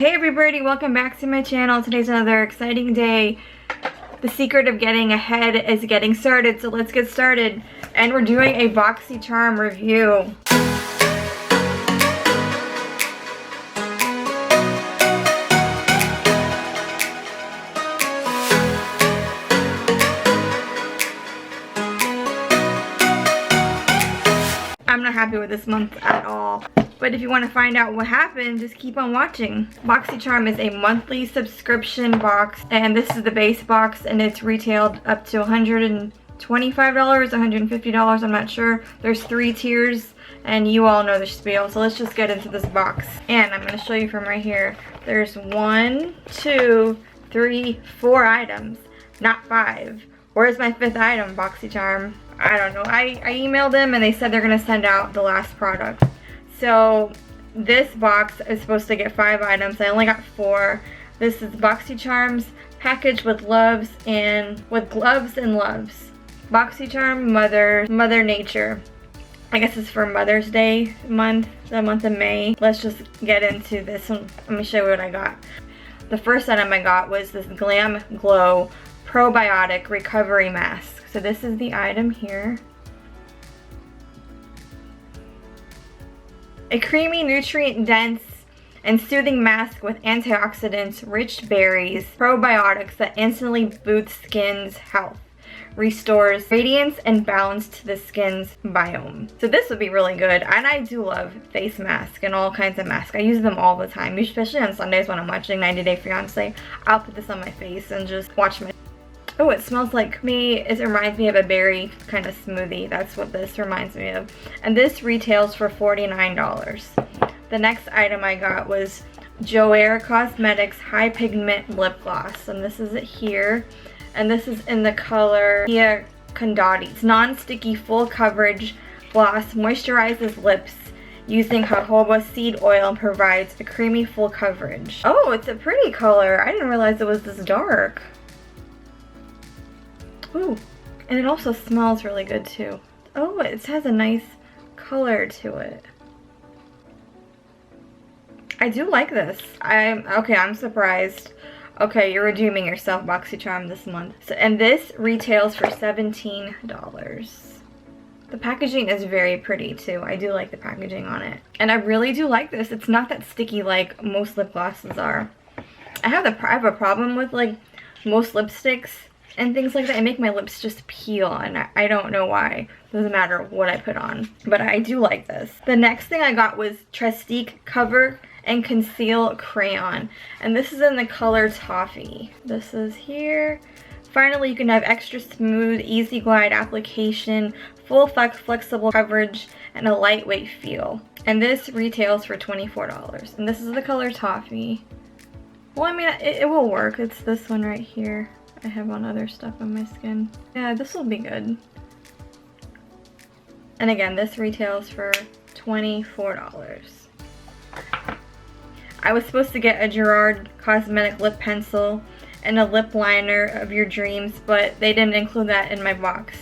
Hey everybody, welcome back to my channel. Today's another exciting day. The secret of getting ahead is getting started, so let's get started. And we're doing a BoxyCharm review. I'm not happy with this month at all. But if you want to find out what happened, just keep on watching. BoxyCharm is a monthly subscription box, and this is the base box, and it's retailed up to $125, $150, I'm not sure. There's 3 tiers, and you all know the spiel, so let's just get into this box. And I'm going to show you from right here. There's 1, 2, 3, 4 items, not 5. Where's my 5th item, BoxyCharm? I don't know. I emailed them, and they said they're going to send out the last product. So this box is supposed to get 5 items. I only got 4. This is BoxyCharm's package with gloves and loves. BoxyCharm Mother Nature. I guess it's for Mother's Day month, the month of May. Let's just get into this one. Let me show you what I got. The first item I got was this Glam Glow Probiotic Recovery Mask. So this is the item here. A creamy, nutrient-dense, and soothing mask with antioxidants, rich berries, probiotics that instantly boost skin's health, restores radiance and balance to the skin's biome. So this would be really good, and I do love face masks and all kinds of masks. I use them all the time, especially on Sundays when I'm watching 90 Day Fiancé. I'll put this on my face and just watch my... Oh, it smells like me. It reminds me of a berry kind of smoothie. That's what this reminds me of. And this retails for $49. The next item I got was Joair Cosmetics High Pigment Lip Gloss. And this is it here. And this is in the color Pia Condati. It's non-sticky, full coverage gloss. Moisturizes lips using jojoba seed oil and provides a creamy, full coverage. Oh, it's a pretty color. I didn't realize it was this dark. Ooh, and it also smells really good too. Oh, it has a nice color to it. I do like this. I'm surprised. Okay, you're redeeming yourself, BoxyCharm, this month. So, and this retails for $17. The packaging is very pretty too. I do like the packaging on it. And I really do like this. It's not that sticky like most lip glosses are. I have a problem with like most lipsticks and things like that. I make my lips just peel, and I don't know why. Doesn't matter what I put on, but I do like this. The next thing I got was Trestique Cover and Conceal Crayon, and this is in the color Toffee. This is here. Finally, you can have extra smooth, easy glide application, full flexible coverage, and a lightweight feel. And this retails for $24. And this is the color Toffee. Well, I mean, it will work. It's this one right here. I have on other stuff on my skin. Yeah, this will be good. And again, this retails for $24. I was supposed to get a Gerard Cosmetic lip pencil and a lip liner of your dreams, but they didn't include that in my box.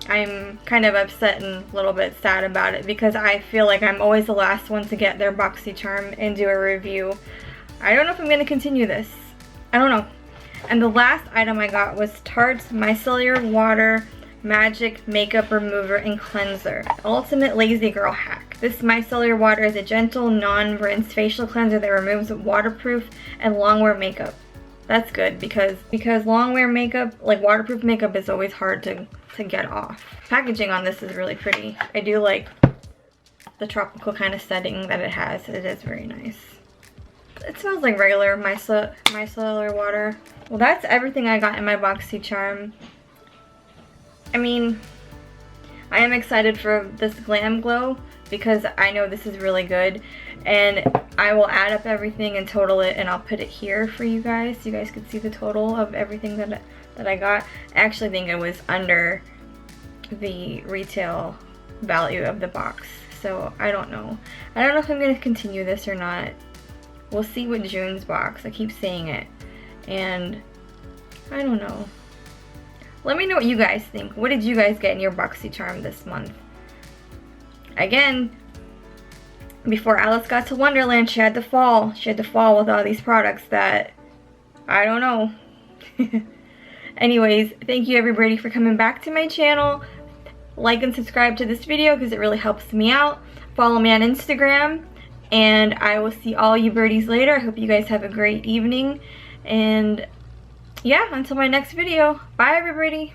I'm kind of upset and a little bit sad about it because I feel like I'm always the last one to get their BoxyCharm and do a review. I don't know if I'm going to continue this. I don't know. And the last item I got was Tarte's Micellar Water Magic Makeup Remover and Cleanser. Ultimate Lazy Girl Hack. This micellar water is a gentle, non-rinse facial cleanser that removes waterproof and long-wear makeup. That's good because long-wear makeup, like waterproof makeup, is always hard to get off. Packaging on this is really pretty. I do like the tropical kind of setting that it has. It is very nice. It smells like regular micellar water. Well, that's everything I got in my BoxyCharm. I mean, I am excited for this Glam Glow because I know this is really good. And I will add up everything and total it, and I'll put it here for you guys so you guys can see the total of everything that I got. I actually think it was under the retail value of the box. So I don't know. I don't know if I'm going to continue this or not. We'll see with June's box. I keep saying it. And I don't know. Let me know what you guys think. What did you guys get in your BoxyCharm this month? Again, before Alice got to Wonderland, she had to fall. She had to fall with all these products that, I don't know. Anyways, thank you everybody for coming back to my channel. Like and subscribe to this video because it really helps me out. Follow me on Instagram, and I will see all you birdies later. I hope you guys have a great evening, and yeah, until my next video. Bye everybody.